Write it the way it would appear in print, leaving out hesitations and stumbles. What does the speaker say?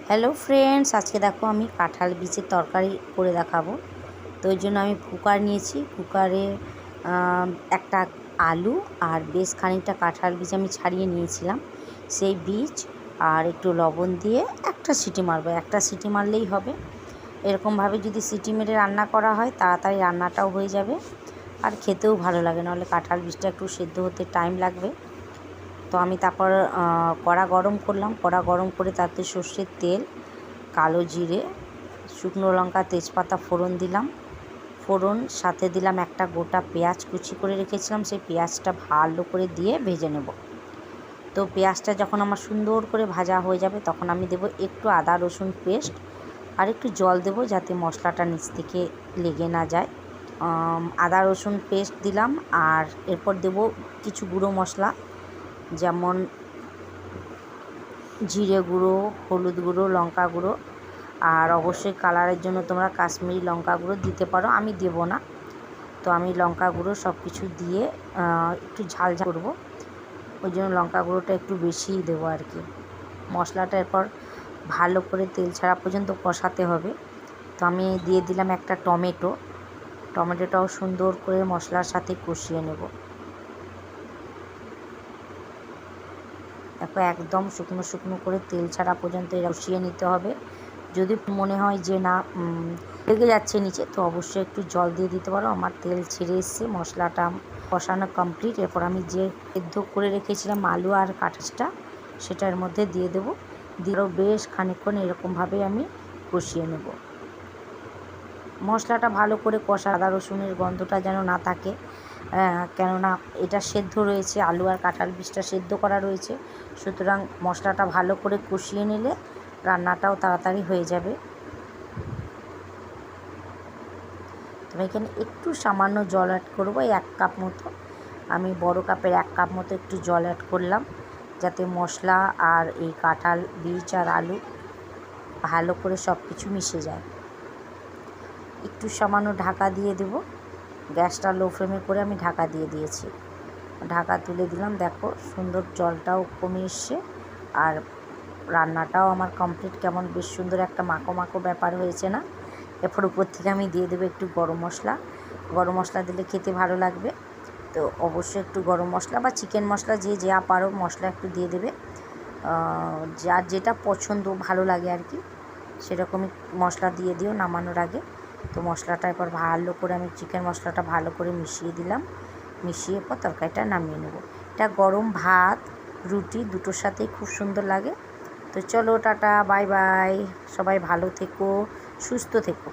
Hello friends, আজকে দেখো আমি কাঁঠাল বীজের তরকারি করে দেখাবো। তো ওই জন্য আমি কুকার নিয়েছি। কুকারে একটা আলু আর বেশ খানিকটা কাঁঠাল বীজ আমি ছাড়িয়ে নিয়েছিলাম। সেই বীজ আর একটু লবণ দিয়ে একটা সিটি মারবো, একটা সিটি মারলেই হবে। এরকমভাবে যদি সিটি মেরে রান্না করা হয় তাড়াতাড়ি রান্নাটাও হয়ে যাবে আর খেতেও ভালো লাগে, নাহলে কাঁঠাল বীজটা একটু সেদ্ধ হতে টাইম লাগবে। তো আমি তারপর কড়া গরম করলাম। কড়া গরম করে তাতে সর্ষের তেল, কালো জিরে, শুকনো লঙ্কা, তেজপাতা ফোড়ন দিলাম। ফোড়ন সাথে দিলাম একটা গোটা পেঁয়াজ কুচি করে রেখেছিলাম, সেই পেঁয়াজটা ভালো করে দিয়ে ভেজে নেব। তো পেঁয়াজটা যখন আমার সুন্দর করে ভাজা হয়ে যাবে তখন আমি দেব একটু আদা রসুন পেস্ট আর একটু জল দেব যাতে মশলাটা নিচ থেকে লেগে না যায়। আদা রসুন পেস্ট দিলাম আর এরপর দেব কিছু গুঁড়ো মশলা, যেমন জিরে গুঁড়ো, হলুদ গুঁড়ো, লঙ্কা গুঁড়ো, আর অবশ্যই কালারের জন্য তোমরা কাশ্মীরি লঙ্কা গুঁড়ো দিতে পারো, আমি দেব না। তো আমি লঙ্কা গুঁড়ো সব কিছু দিয়ে একটু ঝাল ঝাল করবো, ওই জন্য লঙ্কা গুঁড়োটা একটু বেশিই দেবো আর কি। মশলাটা এরপর ভালো করে তেল ছাড়া পর্যন্ত কষাতে হবে। তো আমি দিয়ে দিলাম একটা টমেটোটাও সুন্দর করে মশলার সাথে কষিয়ে নেব। দেখো একদম শুকনো শুকনো করে তেল ছাড়া পর্যন্ত কষিয়ে নিতে হবে। যদি মনে হয় যে না লেগে যাচ্ছে নিচে, তো অবশ্যই একটু জল দিয়ে দিতে পারো। আমার তেল ছেড়ে এসছে, মশলাটা কষানো কমপ্লিট। এরপর আমি যে সেদ্ধ করে রেখেছিলাম আলু আর কাঁঠালটা সেটার মধ্যে দিয়ে দেবো। দিয়েও বেশ খানিকক্ষণ এরকমভাবে আমি কষিয়ে নেব। মশলাটা ভালো করে কষা, আদা রসুনের গন্ধটা যেন না থাকে, কেননা এটা সেদ্ধ রয়েছে, আলু আর কাঁঠাল বীজটা সেদ্ধ করা রয়েছে। সুতরাং মশলাটা ভালো করে কষিয়ে নিলে রান্নাটাও তাড়াতাড়ি হয়ে যাবে। তবে এখানে একটু সামান্য জল অ্যাড করবো, 1 কাপ মতো। আমি বড় কাপের 1 কাপ মতো একটু জল অ্যাড করলাম, যাতে মশলা আর এই কাঁঠাল বীজ আর আলু ভালো করে সব কিছু মিশে যায়। একটু সামান্য ঢাকা দিয়ে দেব। গ্যাসটা লো ফ্লেমে করে আমি ঢাকা দিয়ে দিয়েছি। ঢাকা তুলে দিলাম। দেখো সুন্দর জলটাও কমে এসছে আর রান্নাটাও আমার কমপ্লিট। কেমন বেশ সুন্দর একটা মাখো মাখো ব্যাপার হয়েছে না? এরপর উপর থেকে আমি দিয়ে দেবো একটু গরম মশলা দিলে খেতে ভালো লাগবে। তো অবশ্যই একটু গরম মশলা বা চিকেন মশলা যে যা পারো মশলা একটু দিয়ে দেবে, যার যেটা পছন্দ ভালো লাগে আর কি, সেরকমই মশলা দিয়ে দিও নামানোর আগে। তো মশলাটা এরপর ভালো করে আমি চিকেন মশলাটা ভালো করে মিশিয়ে দিলাম। মিশিয়ে পর তরকারিটা নামিয়ে নেব। এটা গরম ভাত, রুটি দুটোর সাথেই খুব সুন্দর লাগে। তো চলো টাটা, বাই বাই, সবাই ভালো থেকো, সুস্থ থেকো।